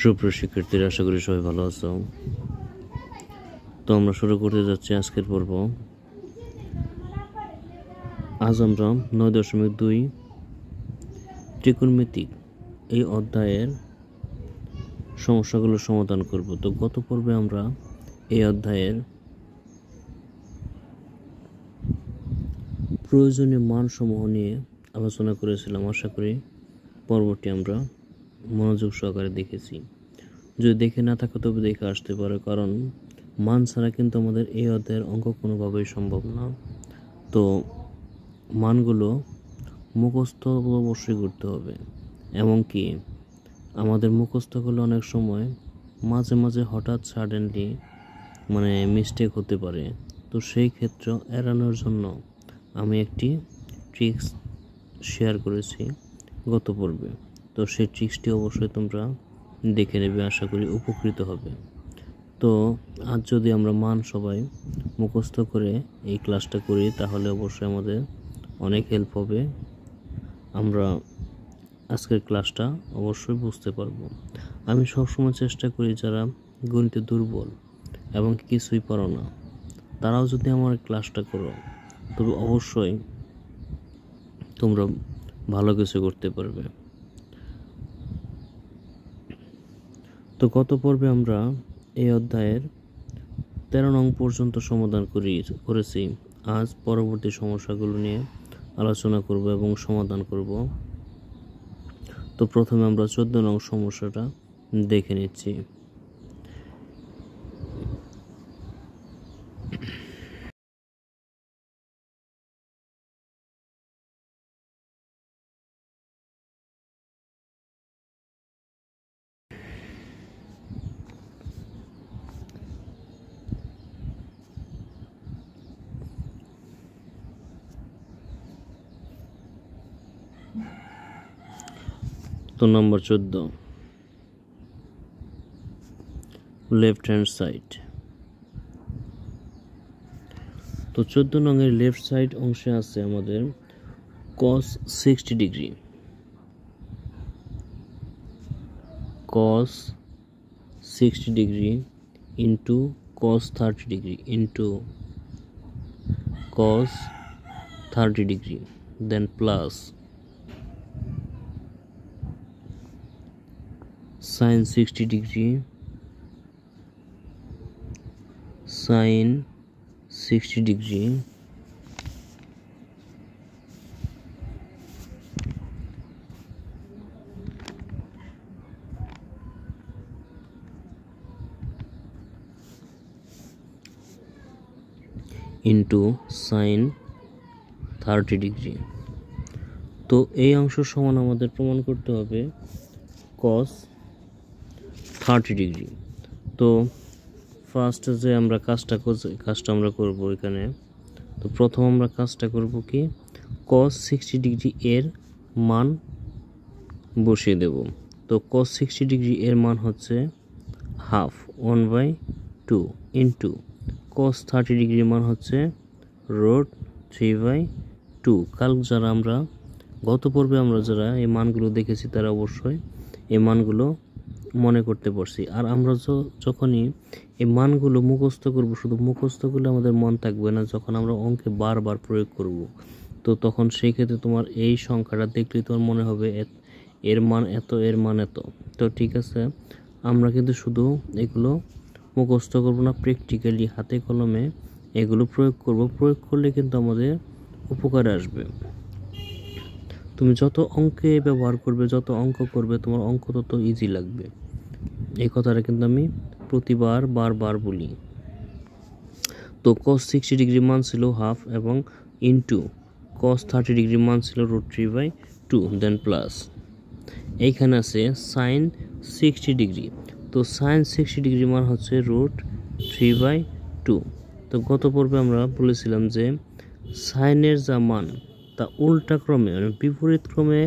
সুপ্রিয় শিক্ষার্থীরা, আশা করি সবাই ভালো আছো। তো আমরা শুরু করতে যাচ্ছি আজকের পর্ব। আজ আমরা 9.2 ত্রিকোণমিতিক এই অধ্যায়ের সমস্যাগুলো সমাধান করব। তো গত পর্বে আমরা এই অধ্যায়ের প্রয়োজনীয় মানসমূহ নিয়ে আলোচনা করেছিলাম। আশা করি পর্বটি আমরা মনোযোগ সহকারে দেখেছি। যদি দেখে না থাকো তবে দেখে আসতে পারো, কারণ মান ছাড়া কিন্তু আমাদের এই অধ্যায়ের অঙ্ক কোনোভাবেই সম্ভব না। তো মানগুলো মুখস্থ অবশ্যই করতে হবে, এমনকি আমাদের মুখস্থ করলে অনেক সময় মাঝে মাঝে হঠাৎ সাডেনলি মিস্টেক হতে পারে। তো সেই ক্ষেত্র এড়ানোর জন্য আমি একটি ট্রিক্স শেয়ার করেছি গত পর্বে। তো সেই ট্রিক্সটি অবশ্যই তোমরা দেখে নেবে, আশা করি উপকৃত হবে। তো আজ যদি আমরা মান সবাই মুখস্থ করে এই ক্লাসটা করি তাহলে অবশ্যই আমাদের অনেক হেল্প হবে। আমরা আজকের ক্লাসটা অবশ্যই বুঝতে পারবো। আমি সবসময় চেষ্টা করি যারা গণিতে দুর্বল এবং কিছুই পারো না তারাও যদি আমার ক্লাসটা করো তবে অবশ্যই তোমরা ভালো কিছু করতে পারবে। তো গত পর্বে আমরা এই অধ্যায়ের 13 নং পর্যন্ত সমাধান করেছি। আজ পরবর্তী সমস্যাগুলো নিয়ে আলোচনা করব এবং সমাধান করব। তো প্রথমে আমরা 14 নং সমস্যাটা দেখে নিচ্ছি। তো নম্বর 14, লেফট হ্যান্ড সাইড। তো 14 নঙের লেফট সাইড অংশে আছে আমাদের cos 60 degree, cos 60 degree into cos 30 degree into cos 30 degree, then plus sin 60 degree, sin 60 degree into sin 30 degree. তো এই অংশ সমান আমাদের প্রমাণ করতে হবে cos 30 ডিগ্রি। তো ফার্স্ট যে আমরা কাজটা আমরা করব এখানে। তো প্রথম আমরা কাজটা করব কি, cos 60 ডিগ্রি এর মান বসিয়ে দেব। তো cos 60 ডিগ্রি এর মান হচ্ছে হাফ 1/2 ইন্টু cos 30 ডিগ্রির মান হচ্ছে রুট 3/2। কাল যারা আমরা গত পর্বে আমরা যারা এই মানগুলো দেখেছি তারা অবশ্যই এই মানগুলো মনে করতে পারছি। আর আমরা যখনই এই মানগুলো মুখস্থ করব, শুধু মুখস্থ করলে আমাদের মন থাকবে না, যখন আমরা অঙ্কে বারবার প্রয়োগ করব তো তখন সেই ক্ষেত্রে তোমার এই সংখ্যাটা দেখলে তোমার মনে হবে এর মান এত, এর মান এত। তো ঠিক আছে, আমরা কিন্তু শুধু এগুলো মুখস্থ করব না, প্র্যাকটিক্যালি হাতে কলমে এগুলো প্রয়োগ করব। প্রয়োগ করলে কিন্তু আমাদের উপকারে আসবে। তুমি যত অঙ্কে ব্যবহার করবে, যত অঙ্ক করবে, তোমার অঙ্ক তত ইজি লাগবে। এই কথাটা কিন্তু আমি প্রতিবার বারবার বলি। তো cos 60 ডিগ্রি মান ছিল হাফ এবং ইন্টু cos 30 ডিগ্রি মান ছিল রুট 3/2, দেন প্লাস এইখানে আছে sin 60 ডিগ্রি। তো sin 60 ডিগ্রি মান হচ্ছে রুট 3/2। তো গত পর্বে আমরা বলেছিলাম যে সাইনের যা মান তা উল্টা ক্রমে বিপরীত ক্রমে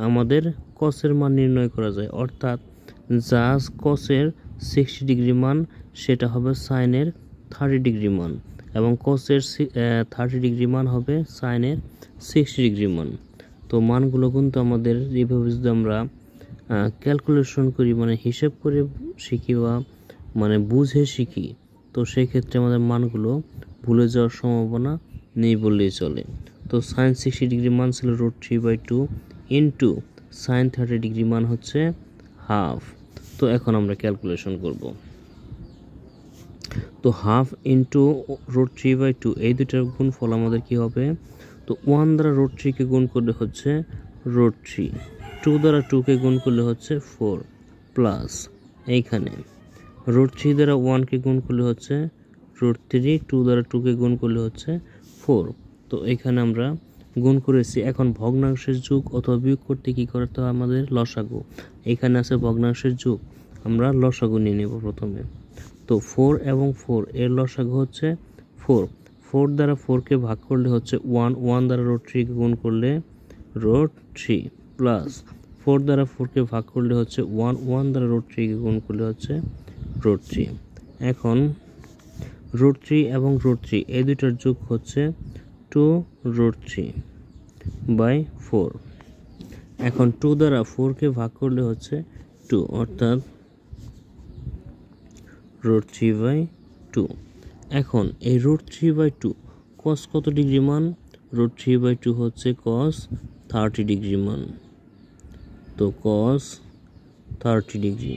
আমাদের কসের মান নির্ণয় করা যায়। অর্থাৎ যা কসের 60 ডিগ্রি মান সেটা হবে সাইনের 30 ডিগ্রি মান, এবং কসের 30 ডিগ্রি মান হবে সাইনের 60 ডিগ্রি মান। তো মানগুলো কিন্তু আমাদের এইভাবে যদি আমরা ক্যালকুলেশন করি, মানে হিসেব করে শিখি বা মানে বুঝে শিখি, তো সেই ক্ষেত্রে আমাদের মানগুলো ভুলে যাওয়ার সম্ভাবনা নেই বললেই চলে। তো সাইন 60 ডিগ্রি মান ছিল √3/2 ইন্টু সাইন 30 ডিগ্রি মান হচ্ছে হাফ। তো এখন আমরা ক্যালকুলেশন করব। তো হাফ ইন্টু √3/2 এই দুটার গুণফল আমাদের কি হবে? তো 1 দ্বারা √3কে গুণ করলে হচ্ছে √3, 2 দ্বারা 2কে গুণ করলে হচ্ছে 4, প্লাস এইখানে √3 দ্বারা 1কে গুণ করলে হচ্ছে √3, 2 দ্বারা 2কে গুণ করলে হচ্ছে 4। তো এখানে আমরা গুণ করেছি। এখন ভগ্নাংশের যোগ অথবা বিয়োগ করতে কি করতে হয় আমাদের? লসাগু। এখানে আছে ভগ্নাংশের যোগ, আমরা লসাগু নিয়ে নেব প্রথমে। তো 4 এবং 4 এর লসাগু হচ্ছে 4, 4 দ্বারা 4কে ভাগ করলে হচ্ছে 1, 1 দ্বারা √3কে গুণ করলে √3, প্লাস 4 দ্বারা 4কে ভাগ করলে হচ্ছে 1, 1 দ্বারা √3কে গুণ করলে হচ্ছে √3। এখন √3 এবং √3 এই দুইটার যোগ হচ্ছে 2√3/4। এখন 2 দ্বারা 4কে ভাগ করলে হচ্ছে 2, অর্থাৎ √3/2। এখন এই √3/2 cos কত ডিগ্রি মান? √3/2 হচ্ছে cos 30 ডিগ্রি মান। তো cos 30 ডিগ্রি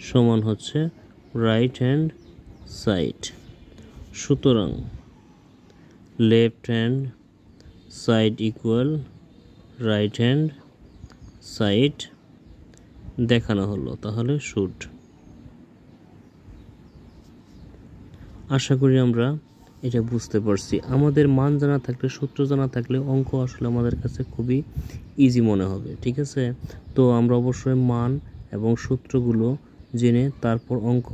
সমান হচ্ছে রাইট হ্যান্ড সাইড। সুতরাং left hand side equal right hand side দেখানো হলো। তাহলে শুড। আশা করি আমরা এটা বুঝতে পারছি। আমাদের মান জানা থাকলে, সূত্র জানা থাকলে অঙ্ক আসলে আমাদের কাছে খুবই ইজি মনে হবে। ঠিক আছে? তো আমরা অবশ্যই মান এবং সূত্রগুলো জেনে তারপর অঙ্ক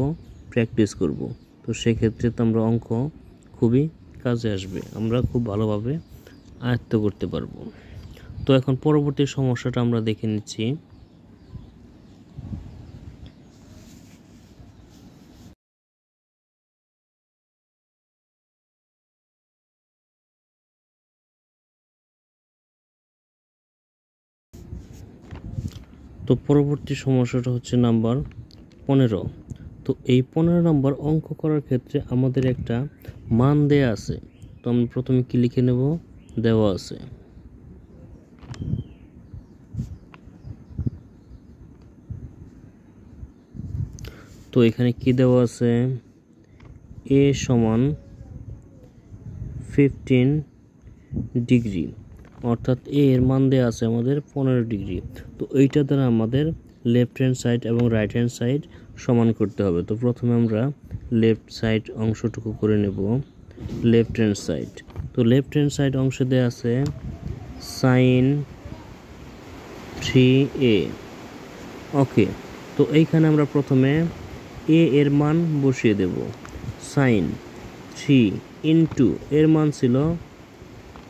প্র্যাকটিস করব। তো সেক্ষেত্রে তো আমরা অঙ্ক খুবই কাজে আসবে, আমরা খুব ভালোভাবে আয়ত্ত করতে পারবো। তো এখন পরবর্তী সমস্যাটা আমরা দেখে নিচ্ছি। তো পরবর্তী সমস্যাটা হচ্ছে নাম্বার 15। তো এই 15 নম্বর অঙ্ক করার ক্ষেত্রে আমাদের একটা মান দেয়া আছে। তো আমরা প্রথমে কি লিখে নেব? দেওয়া আছে। তো এখানে কি দেওয়া আছে? a সমান 15 ডিগ্রি, অর্থাৎ a এর মান দেওয়া আছে আমাদের 15 ডিগ্রি। তো এইটা দ্বারা আমাদের লেফট হ্যান্ড সাইড এবং রাইট হ্যান্ড সাইড সমান করতে হবে। তো প্রথমে আমরা লেফট সাইড অংশটুকু করে নেব। লেফট হ্যান্ড সাইড, তো লেফট হ্যান্ড সাইড অংশে দেওয়া আছে sin 3a। ওকে, তো এইখানে আমরা প্রথমে a এর মান বসিয়ে দেব। sin 3 ইন্টু এর মান ছিল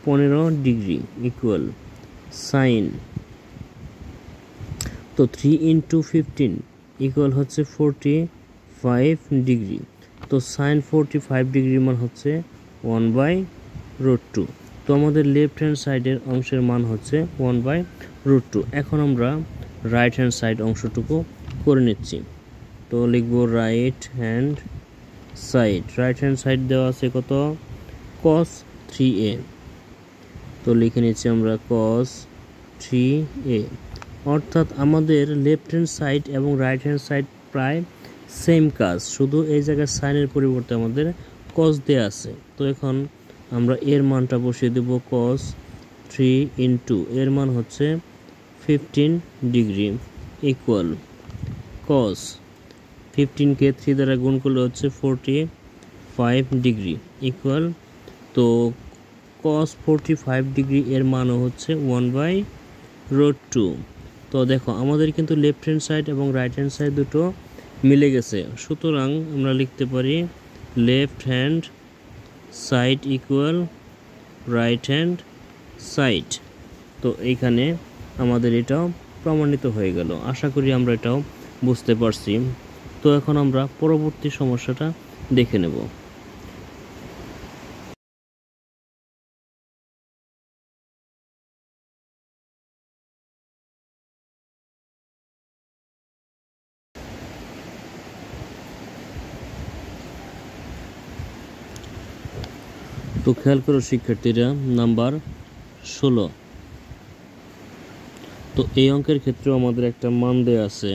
15 ডিগ্রি ইকুয়াল সাইন, তো 3 ইন্টু 15 ইকুয়াল হচ্ছে 45 ডিগ্রি। তো সাইন 45 ডিগ্রির মান হচ্ছে 1/√2। তো আমাদের লেফট হ্যান্ড সাইডের অংশের মান হচ্ছে 1/√2। এখন আমরা রাইট হ্যান্ড সাইড অংশটুকু করে নিচ্ছি। তো লিখব right hand side. Right hand side দেওয়া আছে কত? cos 3a। তো লিখে নিচ্ছি আমরা cos 3a, অর্থাৎ আমাদের লেফট হ্যান্ড সাইড এবং রাইট হ্যান্ড সাইড প্রায় সেম কাজ, শুধু এই জায়গায় সাইনের পরিবর্তে আমাদের cos দেয়া আছে। তো এখন আমরা এর মানটা বসিয়ে দেব cos 3 ইন্টু এর মান হচ্ছে 15 ডিগ্রি ইকুয়াল cos 15কে 3 দ্বারা গুণ করলে হচ্ছে 45 ডিগ্রি ইকুয়াল, তো cos 45 ডিগ্রি এর মানও হচ্ছে 1/√2। তো দেখো আমাদের কিন্তু লেফট হ্যান্ড সাইড এবং রাইট হ্যান্ড সাইড দুটো মিলে গেছে। সুতরাং আমরা লিখতে পারি left hand side equal right hand side. তো এইখানে আমাদের এটাও প্রমাণিত হয়ে গেল। আশা করি আমরা এটাও বুঝতে পারছি। তো এখন আমরা পরবর্তী সমস্যাটা দেখে নেব। তো খেয়াল করো শিক্ষার্থীরা, নাম্বার 16। তো এই অঙ্কের ক্ষেত্রেও আমাদের একটা মান দেয়া আছে,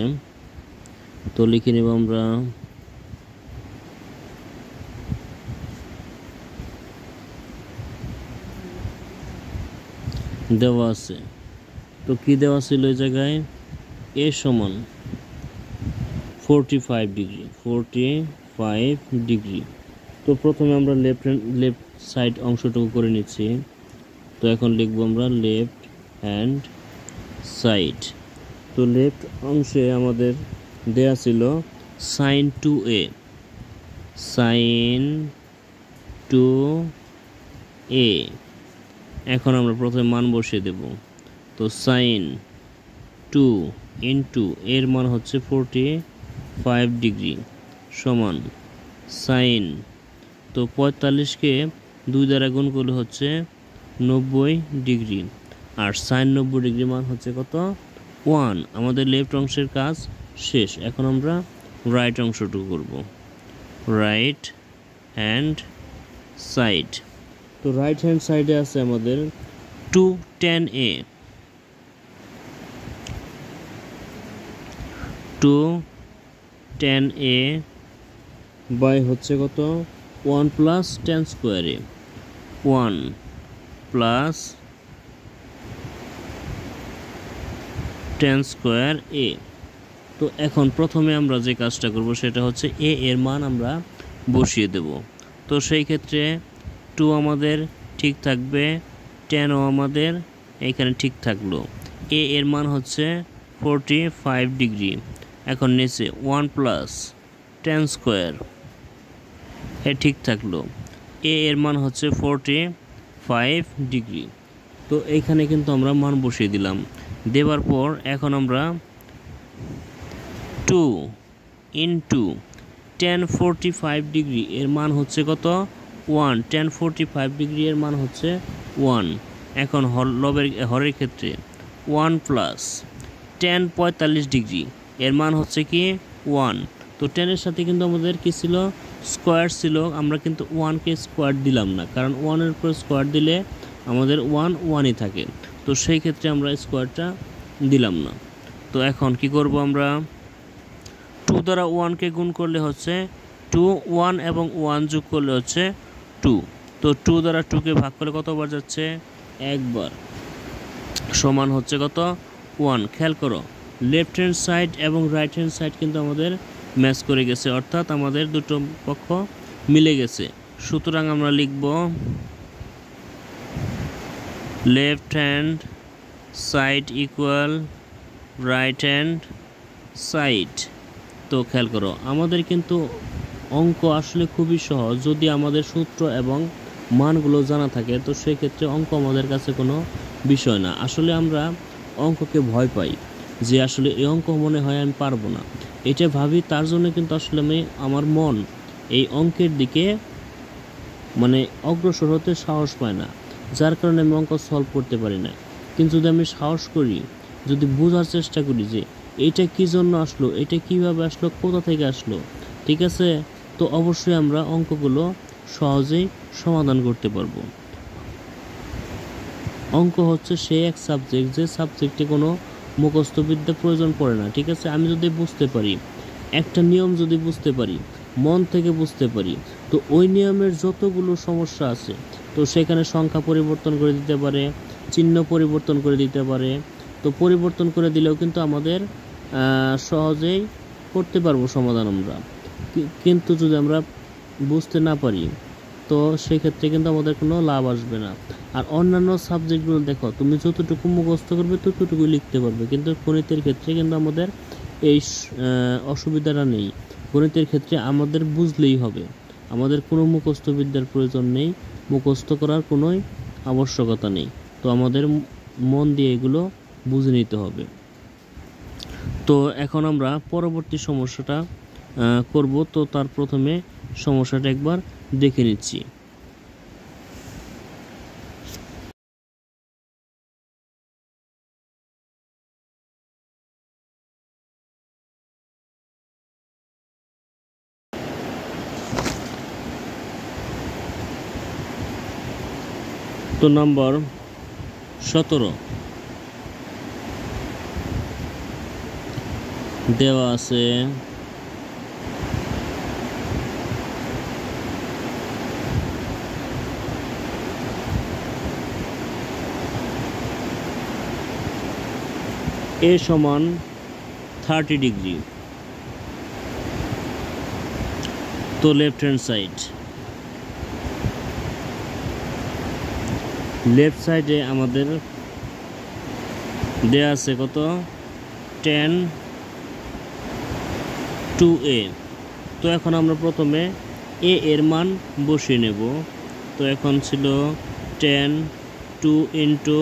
তো লিখে নেব আমরা দেওয়া আছে। তো কি দেওয়া ছিল এই জায়গায়? এ সমান 45 ডিগ্রি, 45 ডিগ্রি। তো প্রথমে আমরা লেফট সাইড অংশটুকু করে নিচ্ছি। তো এখন লিখব আমরা লেফট হ্যান্ড সাইড। তো লেফট অংশে আমাদের দেয়া ছিল sin 2a, sin 2a। এখন আমরা প্রথমে মান বসিয়ে দেব। তো sin 2 ইন্টু এর মান হচ্ছে 45 ডিগ্রি সমান sin, তো 45কে 2 দ্বারা গুণ করলে হচ্ছে 90 ডিগ্রি, আর sin 90 ডিগ্রি মান হচ্ছে কত? 1। আমাদের লেফট অংশের কাজ শেষ। এখন আমরা রাইট অংশটুকু করব, রাইট হ্যান্ড সাইড। তো রাইট হ্যান্ড সাইডে আছে আমাদের 210a, 210a বাই হচ্ছে কত? 1 প্লাস 10 স্কোয়ারে, 1 প্লাস 10 স্কোয়ার a। তো এখন প্রথমে আমরা যে কাজটা করব সেটা হচ্ছে a এর মান আমরা বসিয়ে দেব। তো সেই ক্ষেত্রে 2 আমাদের ঠিক থাকবে, 10ও আমাদের এখানে ঠিক থাকলো। a এর মান হচ্ছে 45 ডিগ্রি। এখন নিচে 1 প্লাস 10 স্কোয়ার, এ ঠিক থাকলো। a এর মান হচ্ছে 45 ডিগ্রি। তো এইখানে কিন্তু আমরা মান বসিয়ে দিলাম। দেওয়ার পর এখন আমরা 2 ইন্টু 1045 ডিগ্রি এর মান হচ্ছে কত? 1। 1045 ডিগ্রি এর মান হচ্ছে 1। এখন হরের ক্ষেত্রে 1 প্লাস 1045 ডিগ্রি এর মান হচ্ছে কি? 1। তো 10-এর সাথে কিন্তু আমাদের কি ছিল? স্কোয়ার ছিল। আমরা কিন্তু 1কে স্কোয়ার দিলাম না, কারণ 1-এর উপর স্কোয়ার দিলে আমাদের 1ই থাকে। তো সেই ক্ষেত্রে আমরা স্কোয়ারটা দিলাম না। তো এখন কি করব আমরা? 2 দ্বারা 1কে গুণ করলে হচ্ছে 2, 1 এবং 1 যোগ করলে হচ্ছে 2। তো 2 দ্বারা 2কে ভাগ করলে কতবার যাচ্ছে? একবার, সমান হচ্ছে কত? 1। খেয়াল করো, লেফট হ্যান্ড সাইড এবং রাইট হ্যান্ড সাইড কিন্তু আমাদের ম্যাচ করে গেছে, অর্থাৎ আমাদের দুটো পক্ষ মিলে গেছে। সুতরাং আমরা লিখব left hand side equal right hand side. তো খেয়াল করো, আমাদের কিন্তু অঙ্ক আসলে খুবই সহজ যদি আমাদের সূত্র এবং মানগুলো জানা থাকে। তো সেক্ষেত্রে অঙ্ক আমাদের কাছে কোনো বিষয় না। আসলে আমরা অঙ্ককে ভয় পাই যে আসলে এই অঙ্ক মনে হয় আমি পারবো না, এটা ভাবি। তার জন্য কিন্তু আসলে আমার মন এই অঙ্কের দিকে মানে অগ্রসর হতে সাহস পায় না, যার কারণে আমি অঙ্ক সলভ করতে পারি না। কিন্তু যদি আমি সাহস করি, যদি বোঝার চেষ্টা করি যে এটা কী জন্য আসলো, এটা কিভাবে আসলো, কোথা থেকে আসলো, ঠিক আছে, তো অবশ্যই আমরা অঙ্কগুলো সহজেই সমাধান করতে পারবো। অঙ্ক হচ্ছে সেই এক সাবজেক্ট যে সাবজেক্টে কোনো মুখস্থবিদ্যা প্রয়োজন পড়ে না, ঠিক আছে। আমি যদি বুঝতে পারি, একটা নিয়ম যদি বুঝতে পারি, মন থেকে বুঝতে পারি, তো ওই নিয়মের যতগুলো সমস্যা আছে, তো সেখানে সংখ্যা পরিবর্তন করে দিতে পারে, চিহ্ন পরিবর্তন করে দিতে পারে। তো পরিবর্তন করে দিলেও কিন্তু আমাদের সহজেই করতে পারবো সমাধান আমরা। কিন্তু যদি আমরা বুঝতে না পারি, তো সেক্ষেত্রে কিন্তু আমাদের কোনো লাভ আসবে না। আর অন্যান্য সাবজেক্টগুলো দেখো, তুমি যতটুকু মুখস্থ করবে ততটুকুই লিখতে পারবে, কিন্তু গণিতের ক্ষেত্রে কিন্তু আমাদের এই অসুবিধাটা নেই। গণিতের ক্ষেত্রে আমাদের বুঝলেই হবে, আমাদের কোনো মুখস্থ বিদ্যার প্রয়োজন নেই, মুখস্থ করার কোনো আবশ্যকতা নেই। তো আমাদের মন দিয়ে এগুলো বুঝে নিতে হবে। তো এখন আমরা পরবর্তী সমস্যাটা করব। তো তার প্রথমে সমস্যাটা একবার দেখে নিচ্ছি। তো নাম্বার 17 দেওয়া আছে a সমান 30 ডিগ্রি। তো লেফট হ্যান্ড সাইডে আমাদের দেয়া আছে কত tan 2a। তো এখন আমরা প্রথমে a এর মান বসিয়ে নেব। তো এখন ছিল tan 2 ইন্টু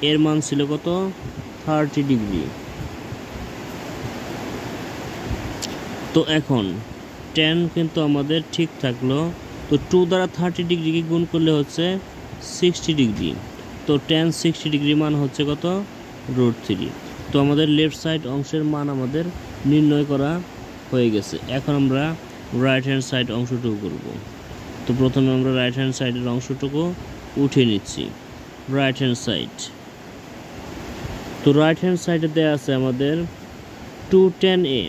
এর মান ছিল কত 30 ডিগ্রি। তো এখন tan কিন্তু আমাদের ঠিক থাকলো। তো 2 দ্বারা 30 ডিগ্রিকে গুণ করলে হচ্ছে 60 ডিগ্রি। তো tan 60 ডিগ্রি মান হচ্ছে কত √3। তো আমাদের লেফট সাইড অংশের মান আমাদের নির্ণয় করা হয়ে গেছে। এখন আমরা রাইট হ্যান্ড সাইড অংশটুকু করব। তো প্রথমে আমরা রাইট হ্যান্ড সাইডের অংশটুকু উঠিয়ে নিচ্ছি। রাইট হ্যান্ড সাইড, তো রাইট হ্যান্ড সাইডে দেওয়া আছে আমাদের 210a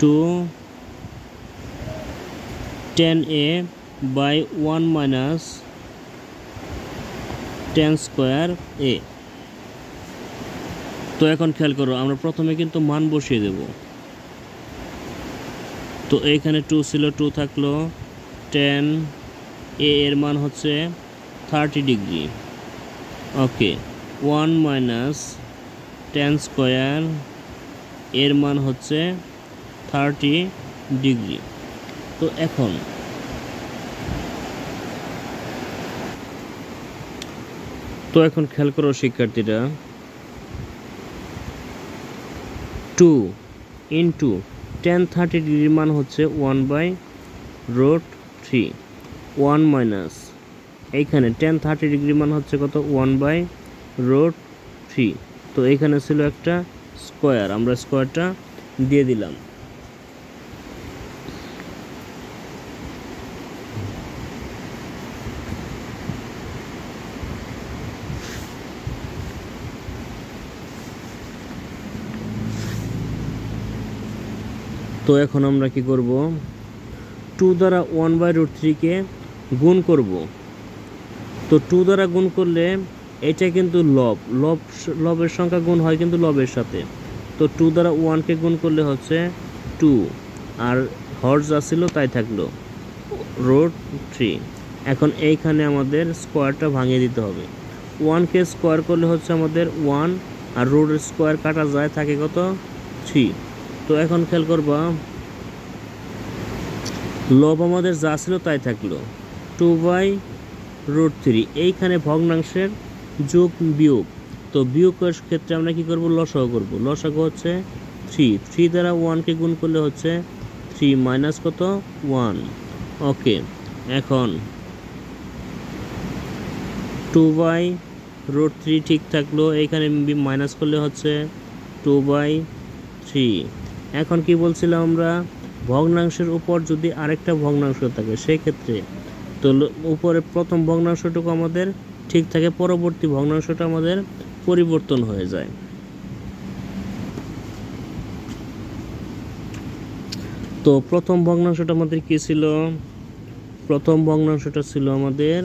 210a by 1 minus tan square a। তো এখন খেয়াল করো, আমরা প্রথমে কিন্তু মান বসিয়ে দেব। তো এইখানে 2 ছিল, 2 থাকলো, tan a এর মান হচ্ছে 30 ডিগ্রি। ওকে, 1 মাইনাস tan স্কোয়ার এর মান হচ্ছে 30 ডিগ্রি। তো এখন খেয়াল করো শিক্ষার্থীরা, 2 ইন্টু tan 30 ডিগ্রির মান হচ্ছে 1/√3। 1 মাইনাস এইখানে tan 30 ডিগ্রির মান হচ্ছে কত 1/√3। তো এইখানে ছিল একটা স্কোয়ার, আমরা স্কোয়ারটা দিয়ে দিলাম। তো এখন আমরা কি করব, 2 দ্বারা 1/√3কে গুণ করব। তো 2 দ্বারা গুণ করলে এটা কিন্তু লবের সংখ্যা গুণ হয় কিন্তু লবের সাথে। তো 2 দ্বারা 1কে গুণ করলে হচ্ছে 2, আর হর যা ছিল তাই থাকলো √3। এখন এইখানে আমাদের স্কোয়ারটা ভাঙিয়ে দিতে হবে। 1কে স্কোয়ার করলে হচ্ছে আমাদের 1, আর রুটের স্কোয়ার কাটা যায়, থাকে কত 3। তো এখন খেয়াল করবা, লব আমাদের যা ছিল তাই থাকলো 2/√3। এইখানে ভগ্নাংশের যোগ বিয়োগ। তো বিয়োগের ক্ষেত্রে আমরা কি করব, লসাগু করব। লসাগু হচ্ছে 3, 3 দ্বারা 1কে গুণ করলে হচ্ছে 3 মাইনাস কত 1। ওকে, এখন 2/√3 ঠিক থাকলো, এইখানে মাইনাস করলে হচ্ছে 2/3। এখন কি বলছিলাম আমরা, ভগ্নাংশের উপর যদি আরেকটা ভগ্নাংশ থাকে সেই ক্ষেত্রে তো উপরে প্রথম ভগ্নাংশটুকু আমাদের ঠিক থাকে, পরবর্তী ভগ্নাংশটা আমাদের পরিবর্তন হয়ে যায়। তো প্রথম ভগ্নাংশটা আমাদের কি ছিল, প্রথম ভগ্নাংশটা ছিল আমাদের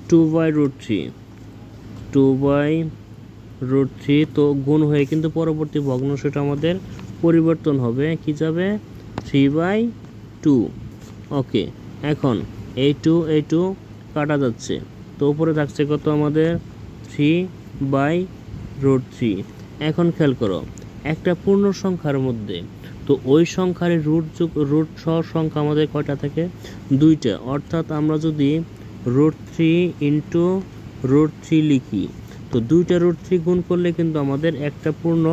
2/√3। 2/√3 তো গুণ হয়ে কিন্তু পরবর্তী ভগ্নাংশটা আমাদের পরিবর্তন হবে, কি যাবে 3/2। ওকে, এখন এই 2 কাটা যাচ্ছে, তো উপরে থাকছে কত আমাদের 3/√3। এখন খেয়াল করো, একটা পূর্ণ সংখ্যার মধ্যে তো ওই সংখ্যার রুট সহ সংখ্যা আমাদের কয়টা থাকে, 2টা। অর্থাৎ আমরা যদি √3 ইন্টু √3 লিখি, তো 2টা √3 গুণ করলে কিন্তু আমাদের একটা পূর্ণ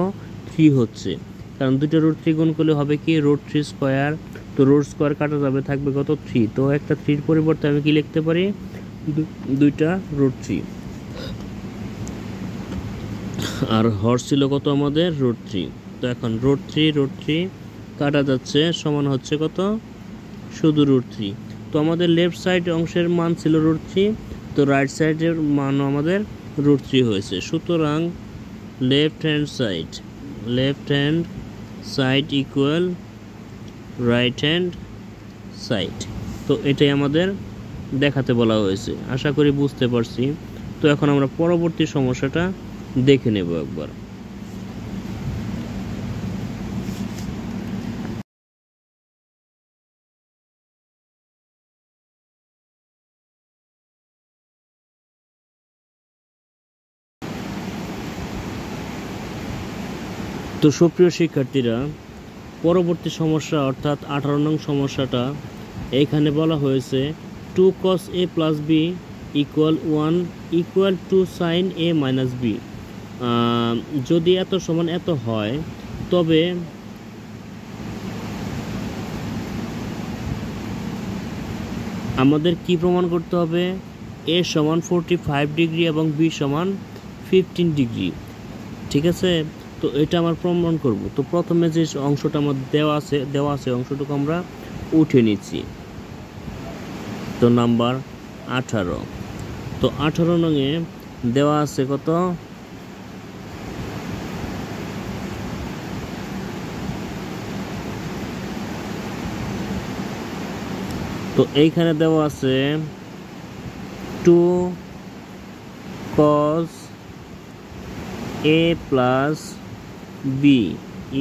3 হচ্ছে, কারণ 2টা √3 গুণ করলে হবে কি √3 স্কোয়ার। তো রুট স্কোয়ার কাটা যাবে, থাকবে কত 3। তো একটা 3-র পরিবর্তে আমি কি লিখতে পারি, 2টা √3, আর হর ছিল কত আমাদের √3। তো এখন √3 কাটা যাচ্ছে, সমান হচ্ছে কত শুধু √3। তো আমাদের লেফট সাইড অংশের মান ছিল √3, তো রাইট সাইডের মানও আমাদের √3 হয়েছে। সুতরাং left hand side equal right hand side. তো এটাই আমাদের দেখাতে বলা হয়েছে, আশা করি বুঝতে পারছি। তো এখন আমরা পরবর্তী সমস্যাটা দেখে নেব একবার। তো সুপ্রিয় শিক্ষার্থীরা, পরবর্তী সমস্যা অর্থাৎ 18 নং সমস্যাটা এইখানে বলা হয়েছে 2 cos a plus b equal 1 equal to sin a minus b। যদি এত সমান এত হয় তবে আমাদের কি প্রমাণ করতে হবে? a সমান 45 ডিগ্রি এবং b সমান 15 ডিগ্রি। ঠিক আছে, তো এটা আমার প্রমাণ করব। তো প্রথমে যে অংশটা আমার দেওয়া আছে অংশটুকু আমরা উঠে নিচ্ছি। তো নাম্বার 18। তো 18 নঙে দেওয়া আছে কত? তো এইখানে দেওয়া আছে 2 cos a plus b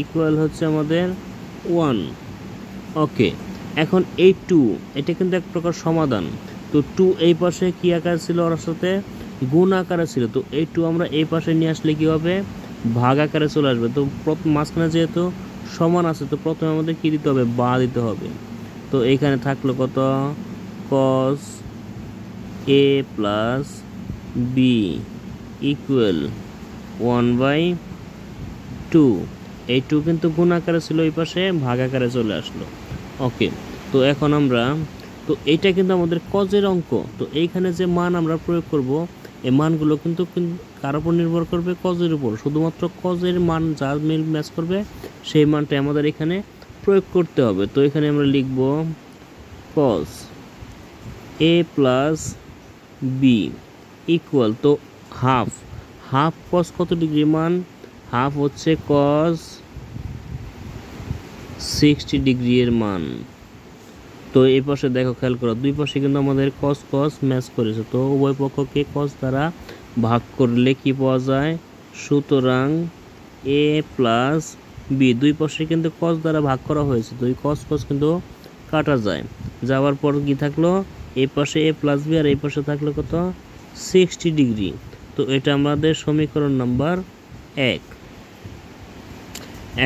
equal হচ্ছে আমাদের 1। ওকে, এখন এই 2 এটা কিন্তু এক প্রকার সমাধান। তো 2 এই পাশে কি আকার ছিল? ওর সাথে গুণ আকারে ছিল। তো এই 2 আমরা এই পাশে নিয়ে আসলে কি হবে? ভাগ আকারে চলে আসবে। তো মাঝখানে যেহেতু সমান আছে, তো প্রথমে আমাদের কি দিতে হবে? বা দিতে হবে। তো এইখানে থাকলো কত? cos a plus b equal 1/2। এই 2 কিন্তু গুণ আকারে ছিল, এই পাশে ভাগ আকারে চলে আসলো। ওকে, তো এখন আমরা এইটা কিন্তু আমাদের কজের অঙ্ক। তো এইখানে যে মান আমরা প্রয়োগ করব, এই মানগুলো কিন্তু কার উপর নির্ভর করবে? কজের উপর। শুধুমাত্র কজের মান যা মিল ম্যাচ করবে সেই মানটা আমাদের এখানে প্রয়োগ করতে হবে। তো এখানে আমরা লিখব cos a plus b equal, তো হাফ cos কত ডিগ্রি মান? হাফ হচ্ছে cos 60 ডিগ্রি এর মান। তো এই পাশে দেখো, খেয়াল করো, দুই পাশে কিন্তু আমাদের cos ম্যাচ করেছে। তো উভয় পক্ষকে cos দ্বারা ভাগ করলে কি পাওয়া যায়? সুতরাং a প্লাস b, দুই পাশে কিন্তু cos দ্বারা ভাগ করা হয়েছে। তো এই cos কিন্তু কাটা যায়। যাওয়ার পর কি থাকলো? এই পাশে a প্লাস b আর এই পাশে থাকলো কত? 60 ডিগ্রি। তো এটা আমাদের সমীকরণ নাম্বার 1।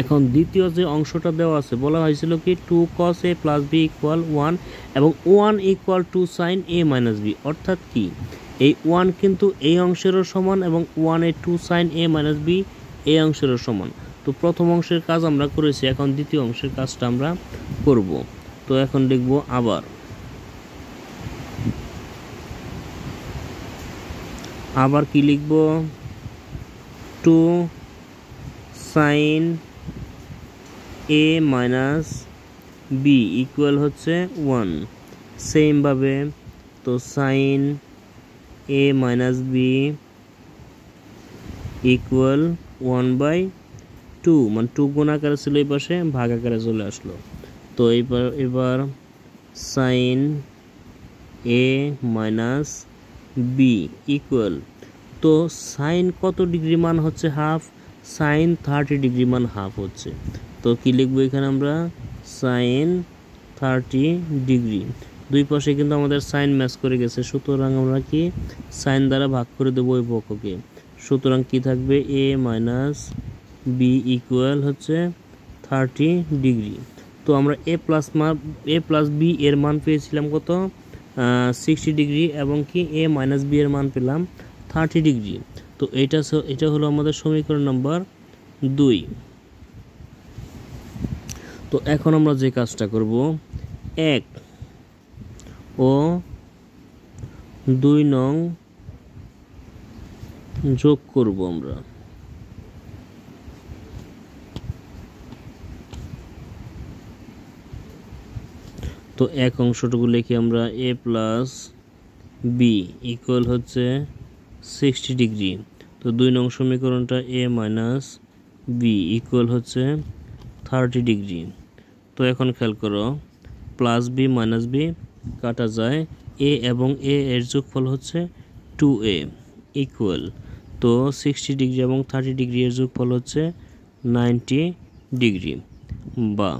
এখন দ্বিতীয় যে অংশটা দেওয়া আছে, বলা হয়েছিল কি 2 cos a plus b equal 1 এবং 1 equal to sin a minus b। অর্থাৎ কি? এই 1 কিন্তু এই অংশেরও সমান এবং 1/2 sin a minus b এই অংশেরও সমান। তো প্রথম অংশের কাজ আমরা করেছি, এখন দ্বিতীয় অংশের কাজটা আমরা করব। তো এখন লিখব আবার কি লিখব? 2 sin a minus b equal হচ্ছে 1। সেম ভাবে তো sin a minus b equal 1/2, মানে 2 গুণ আকারে ছিল, এই পাশে ভাগ আকারে চলে আসলো। তো এবার sin a minus b equal, তো sin কত ডিগ্রি মান হচ্ছে? হাফ। sin 30 ডিগ্রি মান হাফ হচ্ছে। তো কি লিখবো এখানে আমরা? sin 30 degree. দুই পাশে কিন্তু আমাদের sin ম্যাচ করে গেছে, সুতরাং আমরা কি sin দ্বারা ভাগ করে দেবো ওই পক্ষকে। সুতরাং কি থাকবে? a মাইনাস b ইকুয়াল হচ্ছে 30 ডিগ্রি। তো আমরা a প্লাস b এর মান পেয়েছিলাম কত? 60 ডিগ্রি এবং কি a মাইনাস b এর মান পেলাম 30 ডিগ্রি। তো এটা হলো আমাদের সমীকরণ নাম্বার 2। তো এখন আমরা যে কাজটা করব, 1 ও 2 নং যোগ করব আমরা। তো এক অংশটুকু লিখি আমরা এ প্লাস বি ইকুয়াল হচ্ছে 60 ডিগ্রি। তো 2 নং সমীকরণটা এ মাইনাস বি ইকুয়াল হচ্ছে 30 ডিগ্রি। তো এখন খেয়াল করো, প্লাস বি মাইনাস বি কাটা যায়, এ এবং এ এর যোগফল হচ্ছে 2a ইকুয়াল, তো 60 ডিগ্রি এবং 30 ডিগ্রি এর যোগফল হচ্ছে 90 ডিগ্রি। বা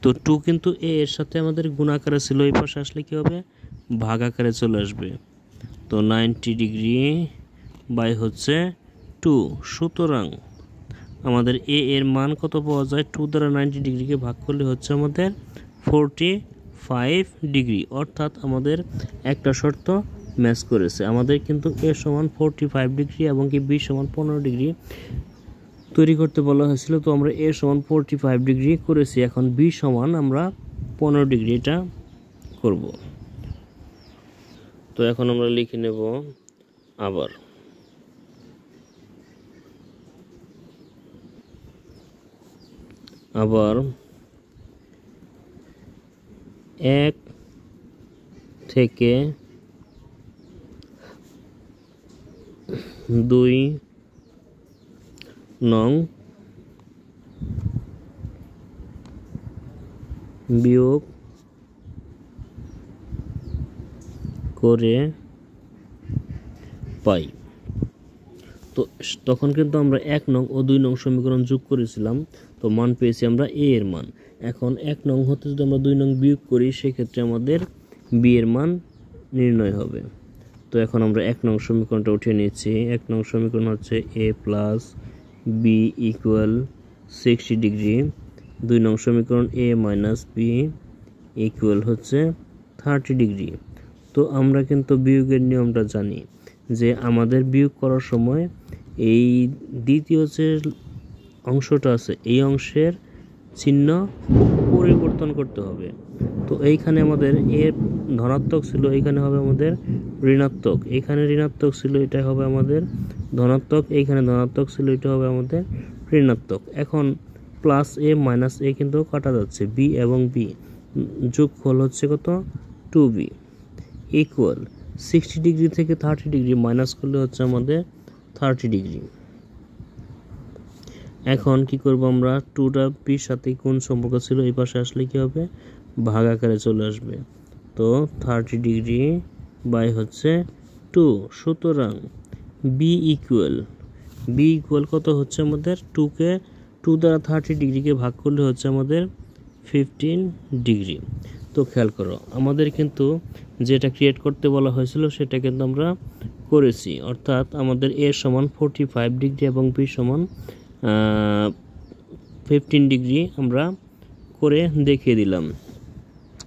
তো 2 কিন্তু এ এর সাথে আমাদের গুণ আকারে ছিল, এই পাশে আসলে কী হবে, ভাগ আকারে চলে আসবে। তো 90 ডিগ্রি বাই হচ্ছে 2, সুতরাং আমাদের এ এর মান কত পাওয়া যায়, 2 দ্বারা 90 ডিগ্রিকে ভাগ করলে হচ্ছে আমাদের 45 ডিগ্রি। অর্থাৎ আমাদের একটা শর্ত ম্যাচ করেছে, আমাদের কিন্তু এ সমান 45 ডিগ্রি এবং কি বি সমান 15 ডিগ্রি তৈরি করতে বলা হয়েছিল। তো আমরা এ সমান 45 ডিগ্রি করেছি, এখন বি সমান আমরা 15 ডিগ্রি এটা করব। তো এখন আমরা লিখে নেব আবার 1 থেকে 2 নং বিয়োগ করে পাই। তো তখন কিন্তু আমরা 1 নং ও 2 নং সমীকরণ যোগ করেছিলাম, তো মান পেয়েছি আমরা এ এর মান। এখন 1 নং হতে যদি আমরা 2 নং বিয়োগ করি, সেক্ষেত্রে আমাদের বি এর মান নির্ণয় হবে। তো এখন আমরা 1 নং সমীকরণটা উঠিয়ে নিচ্ছি। 1 নং সমীকরণ হচ্ছে এ প্লাস বি ইকুয়াল 60 ডিগ্রি। 2 নং সমীকরণ এ মাইনাস বি ইকুয়াল হচ্ছে 30 ডিগ্রি। তো আমরা কিন্তু বিয়োগের নিয়মটা জানি, যে আমাদের বিয়োগ করার সময় এই দ্বিতীয় যে অংশটা আছে এই অংশের চিহ্ন পরিবর্তন করতে হবে। তো এইখানে আমাদের এ ধনাত্মক ছিল, এইখানে হবে আমাদের ঋণাত্মক, এইখানে ঋণাত্মক ছিল, এটা হবে আমাদের ধনাত্মক, এইখানে ধনাত্মক ছিল, এটা হবে আমাদের ঋণাত্মক। এখন প্লাস এ মাইনাস এ কিন্তু কাটা যাচ্ছে, বি এবং বি যোগফল হচ্ছে কত, 2b ইকুয়াল 60 ডিগ্রি থেকে 30 ডিগ্রি মাইনাস করলে হচ্ছে আমাদের 30 ডিগ্রি। এখন কি করব আমরা, 2টা বির সাথে কোন সম্পর্ক ছিল, এই পাশে আসলে কি হবে, ভাগ আকারে চলে আসবে। তো 30 ডিগ্রি বাই হচ্ছে 2, সুতরাং বি ইকুয়াল কত হচ্ছে আমাদের, 2 দ্বারা 30 ডিগ্রিকে ভাগ করলে হচ্ছে আমাদের 15 ডিগ্রি। তো খেয়াল করো, আমাদের কিন্তু যেটা ক্রিয়েট করতে বলা হয়েছিল সেটা কিন্তু আমরা করেছি, অর্থাৎ আমাদের এ সমান 45 ডিগ্রি এবং বি সমান 15 ডিগ্রি আমরা করে দেখিয়ে দিলাম।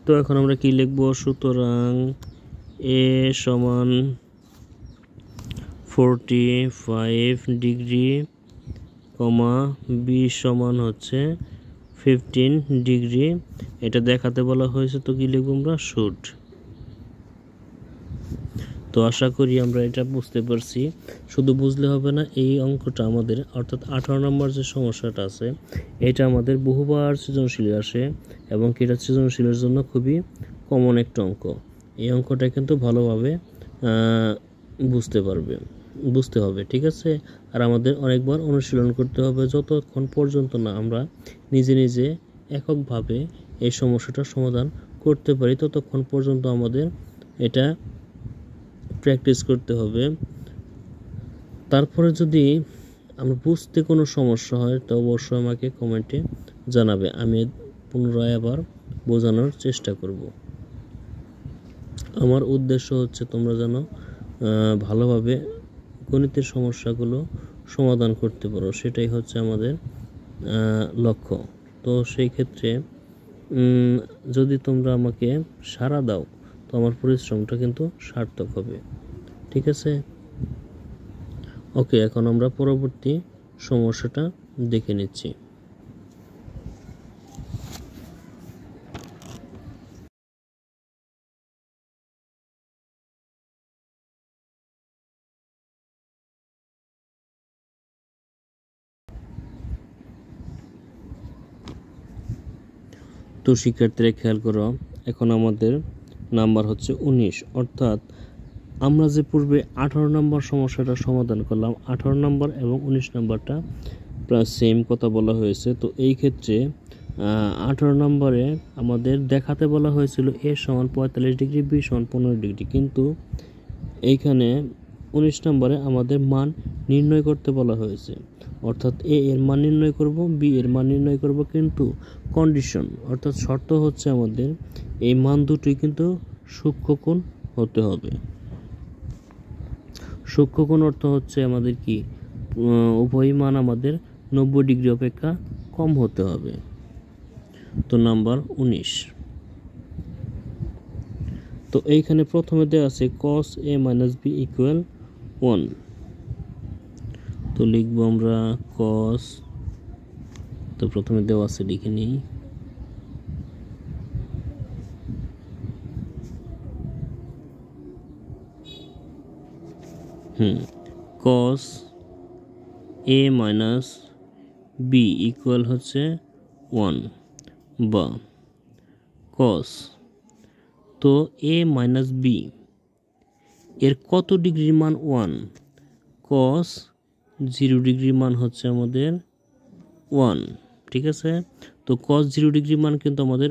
তো এখন আমরা কি লিখব, সুতরাং এ সমান 45 ডিগ্রি কমা বি সমান হচ্ছে 15 ডিগ্রি, এটা দেখাতে বলা হয়েছে। তো কি লিখব আমরা, শুড। তো আশা করি আমরা এটা বুঝতে পারছি। শুধু বুঝলে হবে না, এই অঙ্কটা আমাদের অর্থাৎ 18 নম্বর যে সমস্যাটা আছে এটা আমাদের বহুবার সৃজনশীল আসে এবং এটা সৃজনশীলের জন্য খুবই কমন একটা অঙ্ক। এই অঙ্কটা কিন্তু ভালোভাবে বুঝতে হবে, ঠিক আছে। আর আমাদের অনেকবার অনুশীলন করতে হবে, যতক্ষণ পর্যন্ত না আমরা নিজে নিজে এককভাবে এই সমস্যাটার সমাধান করতে পারি ততক্ষণ পর্যন্ত আমাদের এটা প্র্যাকটিস করতে হবে। তারপরে যদি আমরা বুঝতে কোনো সমস্যা হয় তো অবশ্যই আমাকে কমেন্টে জানাবে, আমি পুনরায় আবার বোঝানোর চেষ্টা করব। আমার উদ্দেশ্য হচ্ছে তোমরা যেন ভালোভাবে গণিতের সমস্যাগুলো সমাধান করতে পারো, সেটাই হচ্ছে আমাদের লক্ষ্য। তো সেই ক্ষেত্রে যদি তোমরা আমাকে সাড়া দাও তো আমার পরিশ্রমটা কিন্তু সার্থক হবে, ঠিক আছে। ওকে, এখন আমরা পরবর্তী সমস্যাটা দেখে নিচ্ছি। তো শিক্ষার্থীরা খেয়াল করো, এখন আমাদের নাম্বার হচ্ছে 19, অর্থাৎ আমরা যে পূর্বে 18 নম্বর সমস্যাটা সমাধান করলাম, 18 নম্বর এবং 19 নম্বরটা প্রায় সেম কথা বলা হয়েছে। তো এই ক্ষেত্রে 18 নম্বরে আমাদের দেখাতে বলা হয়েছিল a সমান 45 ডিগ্রি, b সমান 15 ডিগ্রি, কিন্তু এইখানে 19 নম্বরে আমাদের মান নির্ণয় করতে বলা হয়েছে, অর্থাৎ a এর মান নির্ণয় করব, b এর মান নির্ণয় করব, কিন্তু কন্ডিশন অর্থাৎ শর্ত হচ্ছে আমাদের এই মান দুটোই কিন্তু সূক্ষ্মকোণ হতে হবে। সূক্ষ্মকোণ অর্থ হচ্ছে আমাদের কি, উভয় মান আমাদের 90 ডিগ্রি অপেক্ষা কম হতে হবে। তো নাম্বার 19, তো এইখানে প্রথমে দেওয়া আছে cos a minus b equal 1। তো লিখব আমরা cos, তো প্রথমে দেওয়া আছে লিখে নিই, cos a minus b equal হচ্ছে 1 বা cos, তো a মাইনাস b এর কত ডিগ্রির মান 1, cos 0 ডিগ্রির মান হচ্ছে আমাদের 1, ঠিক আছে। তো cos 0 ডিগ্রির মান কিন্তু আমাদের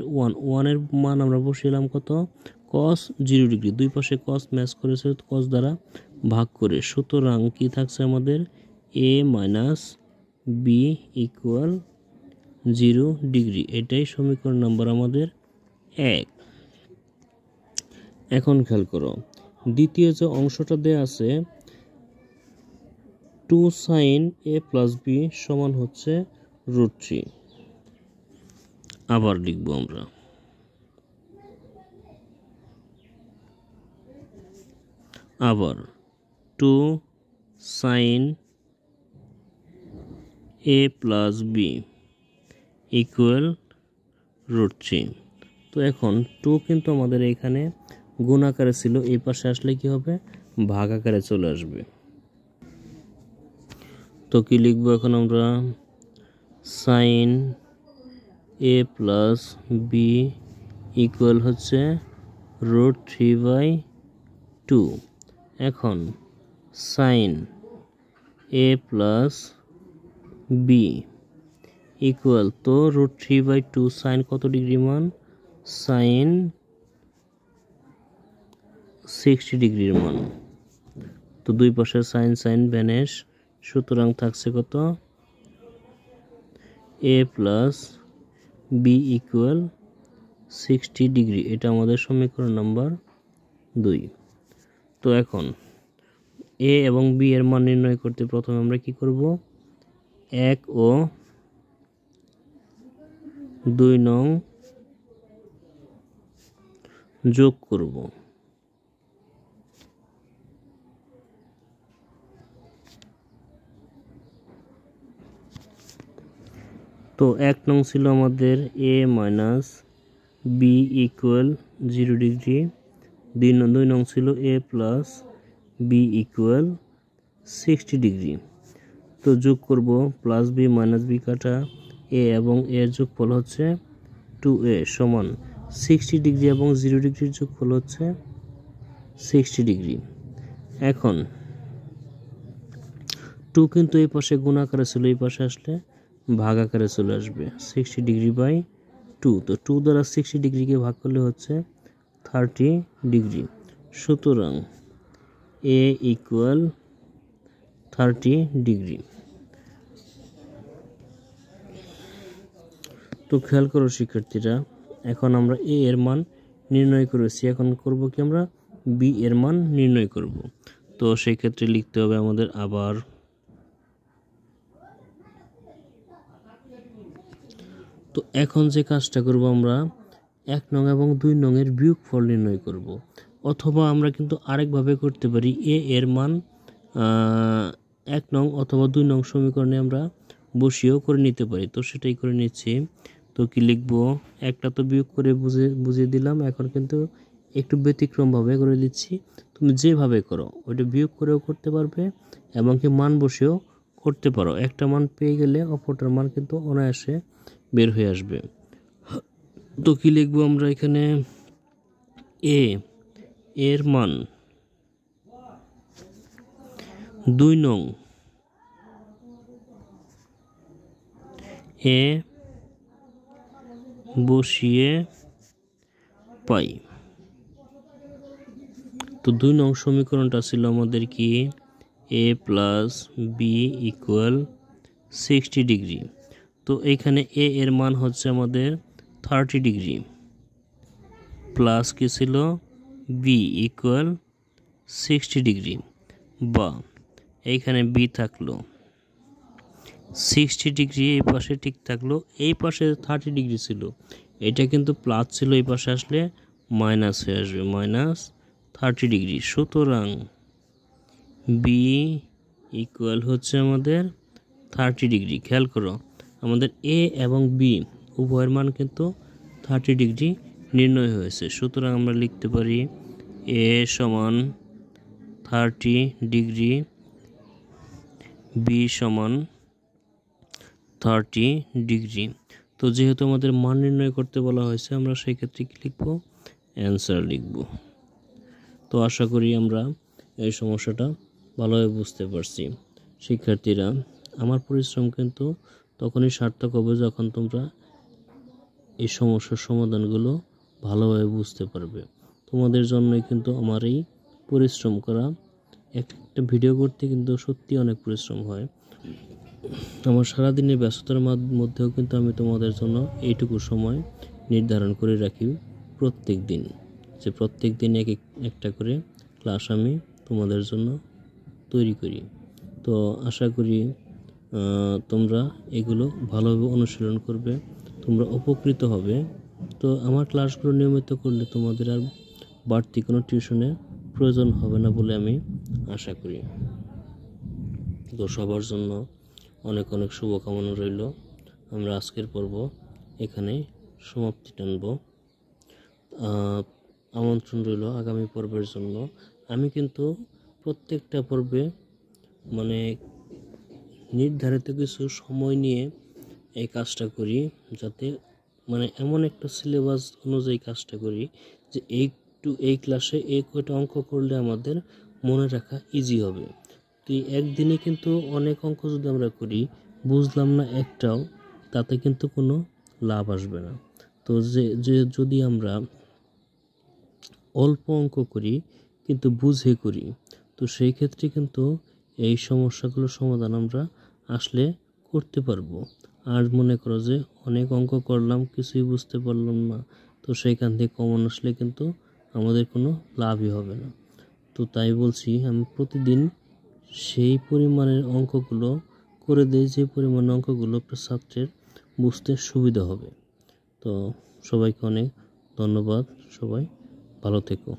1 এর মান আমরা বসিয়েলাম কত, cos 0 ডিগ্রি, দুই পাশে cos ম্যাচ করেছে cos দ্বারা ভাগ করে, সুতরাং কি থাকছে আমাদের a minus b equal 0 degree, এটাই সমীকরণ নাম্বার আমাদের 1। এখন খেয়াল করো, দ্বিতীয় যে অংশটা দেয়া আছে 2 sin a plus b সমান হচ্ছে √3। আবার লিখব আমরা, আবার 2 sin a plus b equal √3। তো এখন 2 কিন্তু আমাদের এখানে গুণ আকারে ছিল, এই পাশে আসলে কি হবে, ভাগ আকারে চলে আসবে। তো কি লিখবো এখন আমরা, sin a plus b equal হচ্ছে √3/2। এখন sin a plus b equal, তো √3/2 sin কত ডিগ্রি মান, sin 60 ডিগ্রির মান। তো দুই পাশে sin ভ্যানিশ, সুতরাং থাকছে কত, a plus b equal 60 degree, এটা আমাদের সমীকরণ নাম্বার 2। তো এখন a এবং b এর মান নির্ণয় করতে প্রথমে আমরা কি করব, 1 ও 2 নং যোগ করব। তো 1 নং ছিল আমাদের a minus b equal 0 degree, 2 নং ছিল a plus b equal 60 degree. তো যোগ করব, প্লাস b মাইনাস b কাটা, a এবং a এর যোগফল হচ্ছে 2a সমান 60 ডিগ্রি এবং 0 ডিগ্রির যোগফল হচ্ছে 60 ডিগ্রি। এখন 2 কিন্তু এই পাশে গুণ আকারে ছিল, এই পাশে আসলে ভাগ আকারে চলে আসবে, 60 ডিগ্রি বাই 2। তো 2 দ্বারা 60 ডিগ্রিকে ভাগ করলে হচ্ছে 30 ডিগ্রি, সুতরাং a ইকুয়াল 30 ডিগ্রি। তো খেয়াল করো শিক্ষার্থীরা, এখন আমরা a এর মান নির্ণয় করেছি, এখন করব কি আমরা b এর মান নির্ণয় করব। তো সেই ক্ষেত্রে লিখতে হবে আমাদের আবার, তো এখন যে কাজটা করব আমরা 1 নং এবং 2 নং এর বিয়োগফল নির্ণয় করব, অথবা আমরা কিন্তু আরেকভাবে করতে পারি, a এর মান 1 নং অথবা 2 নং সমীকরণে আমরা বসিয়েও করে নিতে পারি। তো সেটাই করে নিচ্ছি। তো কি লিখবো, একটা তো বিয়োগ করে বুঝিয়ে দিলাম, এখন কিন্তু একটু ব্যতিক্রমভাবে করে দিচ্ছি। তুমি যেভাবে করো ওইটা বিয়োগ করেও করতে পারবে এবং কি মান বসেও করতে পারো। একটা মান পেয়ে গেলে অপরটার মান কিন্তু অনায়াসে বের হয়ে আসবে। তো কি লিখবো আমরা এখানে? এ এর মান 2 নং, এ বসিয়ে পাই। তো 2 নং সমীকরণটা ছিল আমাদের কি? a plus B equal 60 degree. তো এইখানে এ এর মান হচ্ছে আমাদের 30 ডিগ্রি, প্লাস কি ছিল? বি ইকুয়াল 60 ডিগ্রি, বা এইখানে বি থাকলো 60 ডিগ্রি, এই পাশে ঠিক থাকলো, এই পাশে 30 ডিগ্রি ছিল, এটা কিন্তু প্লাস ছিল, এই পাশে আসলে মাইনাস হয়ে আসবে, মাইনাস 30 ডিগ্রি। সুতরাং বি ইকুয়াল হচ্ছে আমাদের 30 ডিগ্রি। খেয়াল করো, আমাদের এ এবং বি উভয়ের মান কিন্তু 30 ডিগ্রি নির্ণয় হয়েছে। সুতরাং আমরা লিখতে পারি এ সমান 30 ডিগ্রি, বি সমান 30 ডিগ্রি। তো যেহেতু আমাদের মান নির্ণয় করতে বলা হয়েছে, আমরা সেই ক্ষেত্রে কি লিখব? অ্যান্সার লিখব। তো আশা করি আমরা এই সমস্যাটা ভালোভাবে বুঝতে পারছি। শিক্ষার্থীরা, আমার পরিশ্রম কিন্তু তখনই সার্থক হবে যখন তোমরা এই সমস্যার সমাধানগুলো ভালোভাবে বুঝতে পারবে। তোমাদের জন্যই কিন্তু আমার এই পরিশ্রম করা। একটা ভিডিও করতে কিন্তু সত্যি অনেক পরিশ্রম হয়। আমার সারাদিনের ব্যস্ততার মধ্যেও কিন্তু আমি তোমাদের জন্য এইটুকু সময় নির্ধারণ করে রাখি প্রত্যেক দিন, যে প্রত্যেক দিন একটা করে ক্লাস আমি তোমাদের জন্য তৈরি করি। তো আশা করি তোমরা এগুলো ভালোভাবে অনুশীলন করবে, তোমরা উপকৃত হবে। তো আমার ক্লাসগুলো নিয়মিত করলে তোমাদের আর বাড়তি কোনো টিউশনের প্রয়োজন হবে না বলে আমি আশা করি। তো সবার জন্য অনেক অনেক শুভকামনা রইল। আমরা আজকের পর্ব এখানে সমাপ্তি টানব। আমন্ত্রণ রইল আগামী পর্বের জন্য। আমি কিন্তু প্রত্যেকটা পর্বে মানে নির্ধারিত কিছু সময় নিয়ে এই কাজটা করি, যাতে মানে এমন একটা সিলেবাস অনুযায়ী কাজটা করি যে এই ক্লাসে এই কয়টা অঙ্ক করলে আমাদের মনে রাখা ইজি হবে। তো একদিনে কিন্তু অনেক অঙ্ক যদি আমরা করি, বুঝলাম না একটাও, তাতে কিন্তু কোনো লাভ আসবে না। তো যে যদি আমরা অল্প অঙ্ক করি কিন্তু বুঝে করি, তো সেই ক্ষেত্রে কিন্তু এই সমস্যাগুলোর সমাধান আমরা আসলে করতে পারবো। আর মনে করো যে অনেক অঙ্ক করলাম, কিছুই বুঝতে পারলাম না, তো সেইখান থেকে কমন আসলে কিন্তু আমাদের কোনো লাভই হবে না। তো তাই বলছি, আমি প্রতিদিন সেই পরিমাণের অঙ্কগুলো করে দিই যে পরিমাণের অঙ্কগুলো ছাত্রের বুঝতে সুবিধা হবে। তো সবাইকে অনেক ধন্যবাদ, সবাই ভালো থেকো।